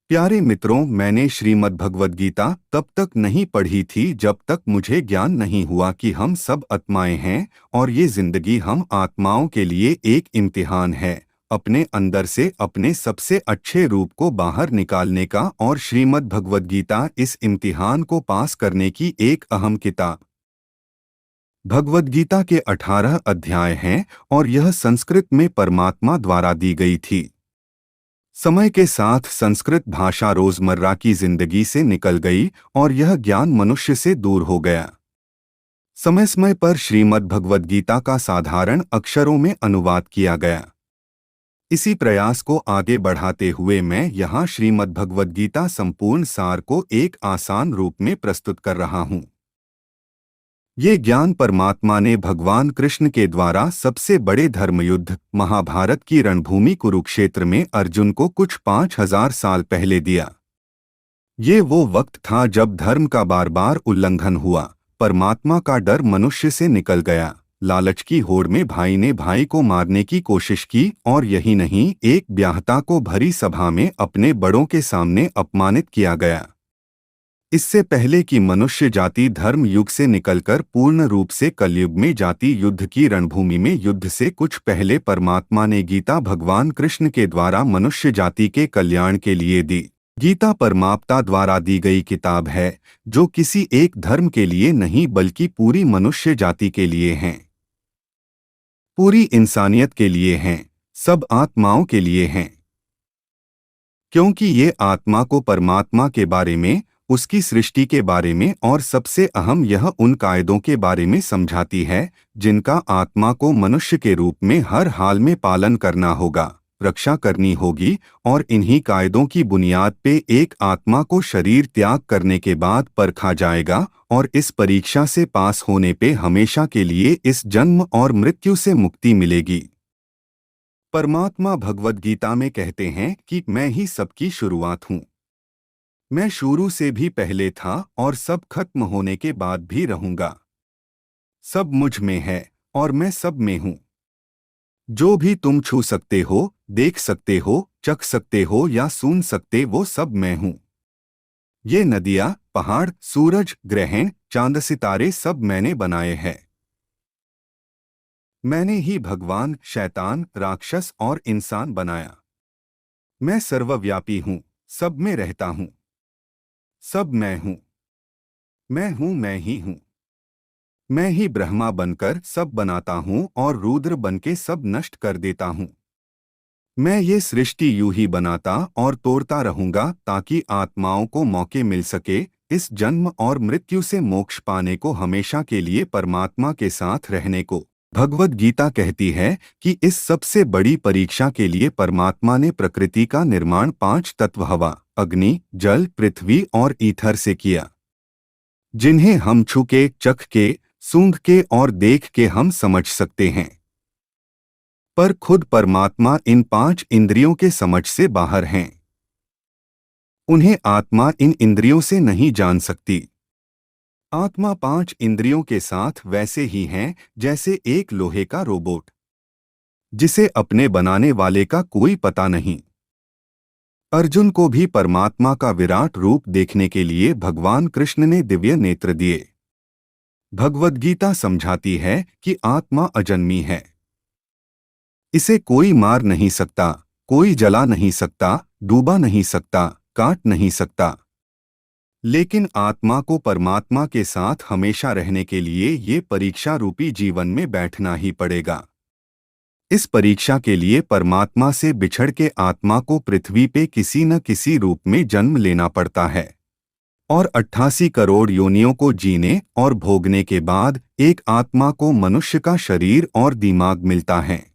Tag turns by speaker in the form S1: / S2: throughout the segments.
S1: प्यारे मित्रों, मैंने श्रीमद् भगवद गीता तब तक नहीं पढ़ी थी जब तक मुझे ज्ञान नहीं हुआ कि हम सब आत्माएं हैं और ये जिंदगी हम आत्माओं के लिए एक इम्तिहान है, अपने अंदर से अपने सबसे अच्छे रूप को बाहर निकालने का। और श्रीमद् भगवद गीता इस इम्तिहान को पास करने की एक अहम किताब। भगवद गीता के 18 अध्याय हैं और यह संस्कृत में परमात्मा द्वारा दी गई थी। समय के साथ संस्कृत भाषा रोजमर्रा की जिंदगी से निकल गई और यह ज्ञान मनुष्य से दूर हो गया। समय समय पर श्रीमद् भगवद गीता का साधारण अक्षरों में अनुवाद किया गया। इसी प्रयास को आगे बढ़ाते हुए मैं यहाँ श्रीमद् भगवद गीता संपूर्ण सार को एक आसान रूप में प्रस्तुत कर रहा हूँ। ये ज्ञान परमात्मा ने भगवान कृष्ण के द्वारा सबसे बड़े धर्मयुद्ध महाभारत की रणभूमि कुरुक्षेत्र में अर्जुन को कुछ 5000 साल पहले दिया। ये वो वक्त था जब धर्म का बार बार उल्लंघन हुआ, परमात्मा का डर मनुष्य से निकल गया, लालच की होड़ में भाई ने भाई को मारने की कोशिश की और यही नहीं, एक ब्याहता को भरी सभा में अपने बड़ों के सामने अपमानित किया गया। इससे पहले कि मनुष्य जाति धर्म युग से निकलकर पूर्ण रूप से कलयुग में जाति युद्ध की रणभूमि में युद्ध से कुछ पहले परमात्मा ने गीता भगवान कृष्ण के द्वारा मनुष्य जाति के कल्याण के लिए दी। गीता परमात्मा द्वारा दी गई किताब है जो किसी एक धर्म के लिए नहीं बल्कि पूरी मनुष्य जाति के लिए है, पूरी इंसानियत के लिए है, सब आत्माओं के लिए है। क्योंकि ये आत्मा को परमात्मा के बारे में, उसकी सृष्टि के बारे में और सबसे अहम यह उन कायदों के बारे में समझाती है जिनका आत्मा को मनुष्य के रूप में हर हाल में पालन करना होगा, रक्षा करनी होगी। और इन्हीं कायदों की बुनियाद पे एक आत्मा को शरीर त्याग करने के बाद परखा जाएगा और इस परीक्षा से पास होने पे हमेशा के लिए इस जन्म और मृत्यु से मुक्ति मिलेगी। परमात्मा भगवद गीता में कहते हैं कि मैं ही सबकी शुरुआत हूँ। मैं शुरू से भी पहले था और सब खत्म होने के बाद भी रहूंगा। सब मुझ में है और मैं सब में हूं। जो भी तुम छू सकते हो, देख सकते हो, चख सकते हो या सुन सकते, वो सब मैं हूं। ये नदियां, पहाड़, सूरज, ग्रहण, चांद, सितारे सब मैंने बनाए हैं। मैंने ही भगवान, शैतान, राक्षस और इंसान बनाया। मैं सर्वव्यापी हूं, सब में रहता हूं। सब मैं हूं। मैं ही हूं। मैं ही ब्रह्मा बनकर सब बनाता हूं और रुद्र बनके सब नष्ट कर देता हूं। मैं ये सृष्टि यूं ही बनाता और तोड़ता रहूंगा ताकि आत्माओं को मौके मिल सके इस जन्म और मृत्यु से मोक्ष पाने को, हमेशा के लिए परमात्मा के साथ रहने को। भगवद गीता कहती है कि इस सबसे बड़ी परीक्षा के लिए परमात्मा ने प्रकृति का निर्माण 5 तत्व हवा, अग्नि, जल, पृथ्वी और ईथर से किया, जिन्हें हम छू के, चख के, सूंघ के और देख के हम समझ सकते हैं। पर खुद परमात्मा इन 5 इंद्रियों के समझ से बाहर हैं। उन्हें आत्मा इन इंद्रियों से नहीं जान सकती। आत्मा 5 इंद्रियों के साथ वैसे ही हैं जैसे एक लोहे का रोबोट, जिसे अपने बनाने वाले का कोई पता नहीं। अर्जुन को भी परमात्मा का विराट रूप देखने के लिए भगवान कृष्ण ने दिव्य नेत्र दिए। भगवद गीता समझाती है कि आत्मा अजन्मी है। इसे कोई मार नहीं सकता, कोई जला नहीं सकता, डूबा नहीं सकता, काट नहीं सकता। लेकिन आत्मा को परमात्मा के साथ हमेशा रहने के लिए ये परीक्षा रूपी जीवन में बैठना ही पड़ेगा। इस परीक्षा के लिए परमात्मा से बिछड़ के आत्मा को पृथ्वी पे किसी न किसी रूप में जन्म लेना पड़ता है और 88 करोड़ योनियों को जीने और भोगने के बाद एक आत्मा को मनुष्य का शरीर और दिमाग मिलता है।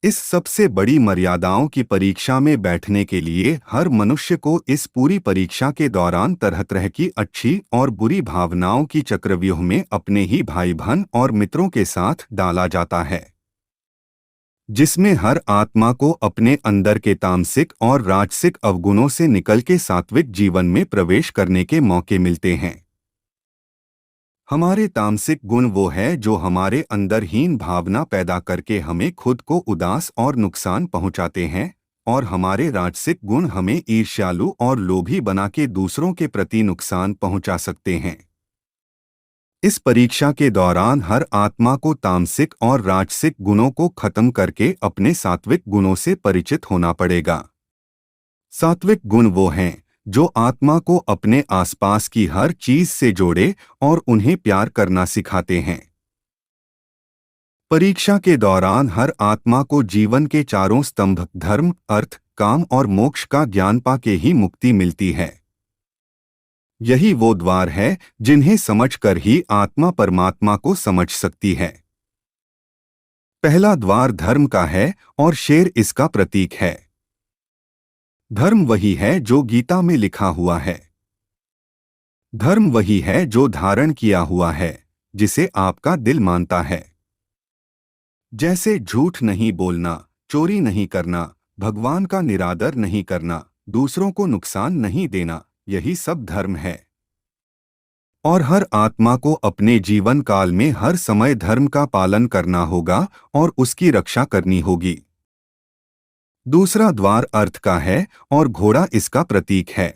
S1: इस सबसे बड़ी मर्यादाओं की परीक्षा में बैठने के लिए हर मनुष्य को इस पूरी परीक्षा के दौरान तरह तरह की अच्छी और बुरी भावनाओं की चक्रव्यूह में अपने ही भाई बहन और मित्रों के साथ डाला जाता है, जिसमें हर आत्मा को अपने अंदर के तामसिक और राजसिक अवगुणों से निकल के सात्विक जीवन में प्रवेश करने के मौके मिलते हैं। हमारे तामसिक गुण वो है जो हमारे अंदर हीन भावना पैदा करके हमें खुद को उदास और नुकसान पहुंचाते हैं, और हमारे राजसिक गुण हमें ईर्ष्यालु और लोभी बना के दूसरों के प्रति नुकसान पहुंचा सकते हैं। इस परीक्षा के दौरान हर आत्मा को तामसिक और राजसिक गुणों को खत्म करके अपने सात्विक गुणों से परिचित होना पड़ेगा। सात्विक गुण वो हैं जो आत्मा को अपने आसपास की हर चीज से जोड़े और उन्हें प्यार करना सिखाते हैं। परीक्षा के दौरान हर आत्मा को जीवन के चारों स्तंभ धर्म, अर्थ, काम और मोक्ष का ज्ञान पाके ही मुक्ति मिलती है। यही वो द्वार है जिन्हें समझकर ही आत्मा परमात्मा को समझ सकती है। पहला द्वार धर्म का है और शेर इसका प्रतीक है। धर्म वही है जो गीता में लिखा हुआ है। धर्म वही है जो धारण किया हुआ है, जिसे आपका दिल मानता है। जैसे झूठ नहीं बोलना, चोरी नहीं करना, भगवान का निरादर नहीं करना, दूसरों को नुकसान नहीं देना, यही सब धर्म है। और हर आत्मा को अपने जीवन काल में हर समय धर्म का पालन करना होगा और उसकी रक्षा करनी होगी। दूसरा द्वार अर्थ का है और घोड़ा इसका प्रतीक है।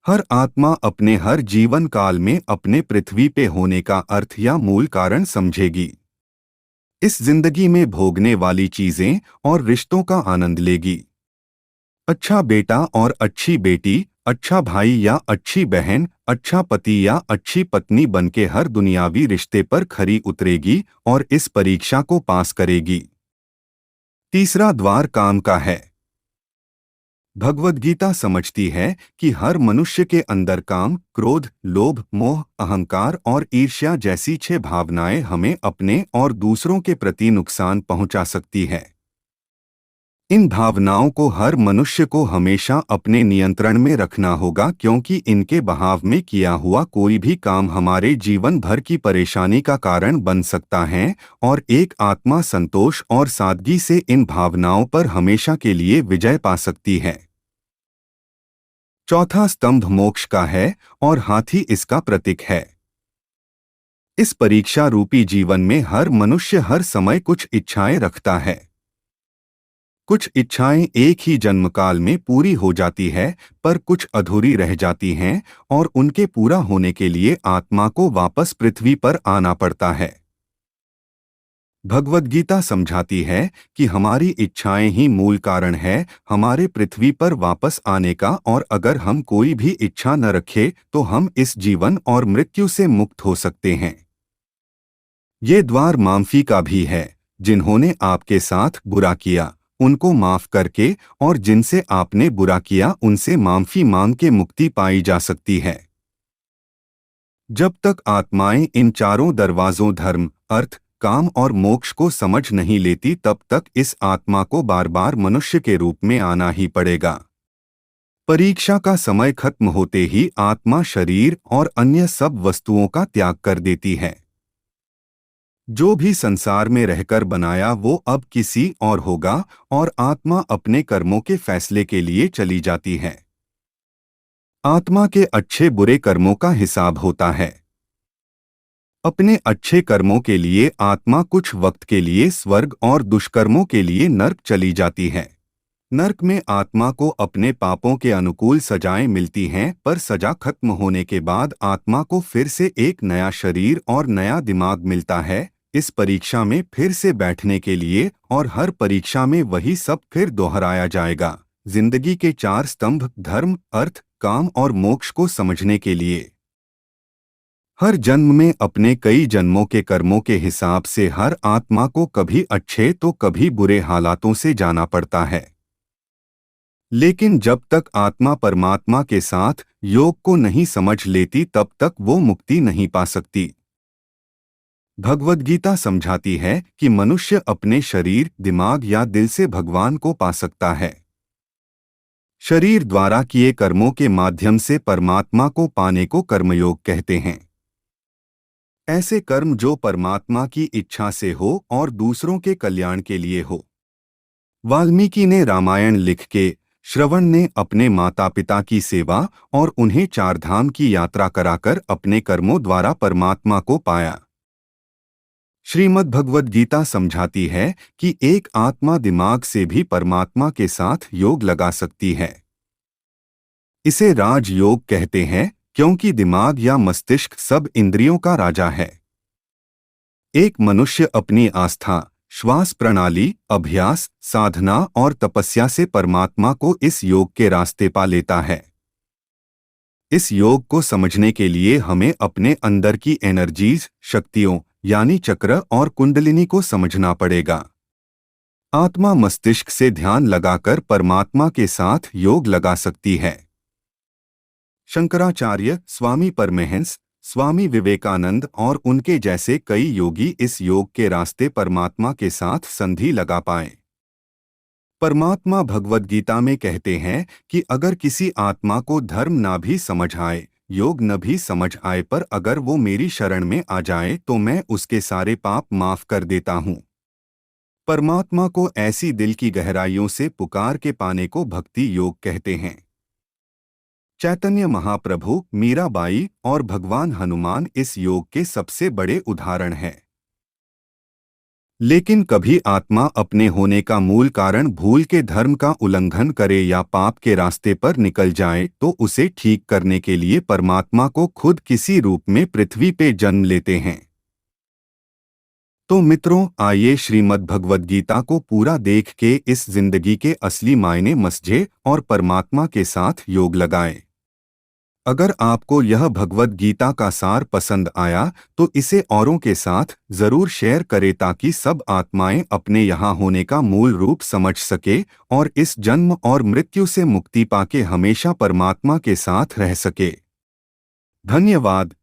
S1: हर आत्मा अपने हर जीवन काल में अपने पृथ्वी पे होने का अर्थ या मूल कारण समझेगी। इस जिंदगी में भोगने वाली चीजें और रिश्तों का आनंद लेगी। अच्छा बेटा और अच्छी बेटी, अच्छा भाई या अच्छी बहन, अच्छा पति या अच्छी पत्नी बनके हर दुनियावी रिश्ते पर खरी उतरेगी और इस परीक्षा को पास करेगी। तीसरा द्वार काम का है। भगवद गीता समझती है कि हर मनुष्य के अंदर काम, क्रोध, लोभ, मोह, अहंकार और ईर्ष्या जैसी 6 भावनाएं हमें अपने और दूसरों के प्रति नुकसान पहुंचा सकती है। इन भावनाओं को हर मनुष्य को हमेशा अपने नियंत्रण में रखना होगा, क्योंकि इनके बहाव में किया हुआ कोई भी काम हमारे जीवन भर की परेशानी का कारण बन सकता है और एक आत्मा संतोष और सादगी से इन भावनाओं पर हमेशा के लिए विजय पा सकती है। चौथा स्तंभ मोक्ष का है और हाथी इसका प्रतीक है। इस परीक्षा रूपी जीवन में हर मनुष्य हर समय कुछ इच्छाएं रखता है। कुछ इच्छाएं एक ही जन्मकाल में पूरी हो जाती है, पर कुछ अधूरी रह जाती हैं और उनके पूरा होने के लिए आत्मा को वापस पृथ्वी पर आना पड़ता है। भगवद गीता समझाती है कि हमारी इच्छाएं ही मूल कारण है हमारे पृथ्वी पर वापस आने का, और अगर हम कोई भी इच्छा न रखें तो हम इस जीवन और मृत्यु से मुक्त हो सकते हैं। ये द्वार माफी का भी है। जिन्होंने आपके साथ बुरा किया उनको माफ करके और जिनसे आपने बुरा किया उनसे माफी मांग के मुक्ति पाई जा सकती है। जब तक आत्माएं इन चारों दरवाजों धर्म, अर्थ, काम और मोक्ष को समझ नहीं लेती, तब तक इस आत्मा को बार बार मनुष्य के रूप में आना ही पड़ेगा। परीक्षा का समय खत्म होते ही आत्मा शरीर और अन्य सब वस्तुओं का त्याग कर देती है। जो भी संसार में रहकर बनाया वो अब किसी और होगा और आत्मा अपने कर्मों के फैसले के लिए चली जाती है। आत्मा के अच्छे बुरे कर्मों का हिसाब होता है। अपने अच्छे कर्मों के लिए आत्मा कुछ वक्त के लिए स्वर्ग और दुष्कर्मों के लिए नर्क चली जाती है। नर्क में आत्मा को अपने पापों के अनुकूल सजाएं मिलती हैं, पर सजा खत्म होने के बाद आत्मा को फिर से एक नया शरीर और नया दिमाग मिलता है इस परीक्षा में फिर से बैठने के लिए, और हर परीक्षा में वही सब फिर दोहराया जाएगा। जिंदगी के 4 स्तंभ धर्म, अर्थ, काम और मोक्ष को समझने के लिए हर जन्म में अपने कई जन्मों के कर्मों के हिसाब से हर आत्मा को कभी अच्छे तो कभी बुरे हालातों से जाना पड़ता है। लेकिन जब तक आत्मा परमात्मा के साथ योग को नहीं समझ लेती तब तक वो मुक्ति नहीं पा सकती। भगवद गीता समझाती है कि मनुष्य अपने शरीर, दिमाग या दिल से भगवान को पा सकता है। शरीर द्वारा किए कर्मों के माध्यम से परमात्मा को पाने को कर्मयोग कहते हैं। ऐसे कर्म जो परमात्मा की इच्छा से हो और दूसरों के कल्याण के लिए हो। वाल्मीकि ने रामायण लिख के, श्रवण ने अपने माता पिता की सेवा और उन्हें 4 धाम की यात्रा कराकर अपने कर्मों द्वारा परमात्मा को पाया। श्रीमद् भगवद गीता समझाती है कि एक आत्मा दिमाग से भी परमात्मा के साथ योग लगा सकती है। इसे राज योग कहते हैं क्योंकि दिमाग या मस्तिष्क सब इंद्रियों का राजा है। एक मनुष्य अपनी आस्था, श्वास प्रणाली, अभ्यास, साधना और तपस्या से परमात्मा को इस योग के रास्ते पा लेता है। इस योग को समझने के लिए हमें अपने अंदर की एनर्जीज, शक्तियों यानी चक्र और कुंडलिनी को समझना पड़ेगा। आत्मा मस्तिष्क से ध्यान लगाकर परमात्मा के साथ योग लगा सकती है। शंकराचार्य, स्वामी परमहंस, स्वामी विवेकानंद और उनके जैसे कई योगी इस योग के रास्ते परमात्मा के साथ संधि लगा पाए। परमात्मा भगवद गीता में कहते हैं कि अगर किसी आत्मा को धर्म ना भी समझ आए, योग न भी समझ आए, पर अगर वो मेरी शरण में आ जाए तो मैं उसके सारे पाप माफ कर देता हूँ। परमात्मा को ऐसी दिल की गहराइयों से पुकार के पाने को भक्ति योग कहते हैं। चैतन्य महाप्रभु, मीराबाई और भगवान हनुमान इस योग के सबसे बड़े उदाहरण हैं। लेकिन कभी आत्मा अपने होने का मूल कारण भूल के धर्म का उल्लंघन करे या पाप के रास्ते पर निकल जाए तो उसे ठीक करने के लिए परमात्मा को खुद किसी रूप में पृथ्वी पे जन्म लेते हैं। तो मित्रों, आइए श्रीमद् भगवद गीता को पूरा देख के इस जिंदगी के असली मायने समझें और परमात्मा के साथ योग लगाएं। अगर आपको यह भगवद गीता का सार पसंद आया तो इसे औरों के साथ जरूर शेयर करें ताकि सब आत्माएं अपने यहाँ होने का मूल रूप समझ सके और इस जन्म और मृत्यु से मुक्ति पाके हमेशा परमात्मा के साथ रह सके। धन्यवाद।